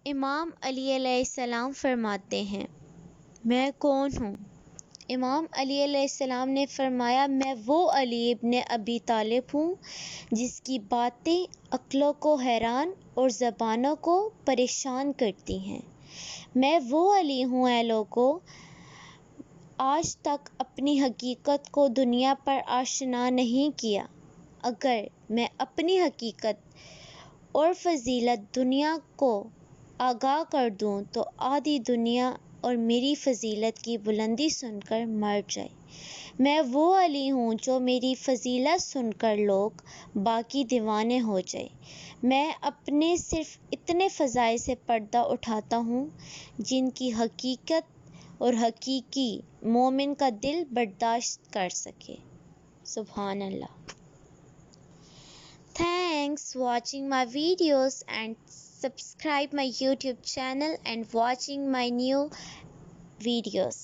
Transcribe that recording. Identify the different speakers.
Speaker 1: امام علی علیہ السلام فرماتے ہیں، میں کون ہوں؟ امام علی علیہ السلام نے فرمایا، میں وہ علی ابن ابی طالب ہوں جس کی باتیں عقلوں کو حیران اور زبانوں کو پریشان کرتی ہیں۔ میں وہ علی ہوں اے لوگو، آج تک اپنی حقیقت کو دنیا پر آشنا نہیں کیا۔ اگر میں اپنی حقیقت اور فضیلت دنیا کو آگاہ کر دوں تو آدھی دنیا اور میری فضیلت کی بلندی سن کر مر جائے۔ میں وہ علی ہوں جو میری فضیلت سن کر لوگ باقی دیوانے ہو جائیں۔ میں اپنے صرف اتنے فضائل سے پردہ اٹھاتا ہوں جن کی حقیقت اور حقیقی مومن کا دل برداشت کر سکے۔ سبحان اللہ۔ Thanks watching my videos and subscribe my YouTube channel and watching my new videos.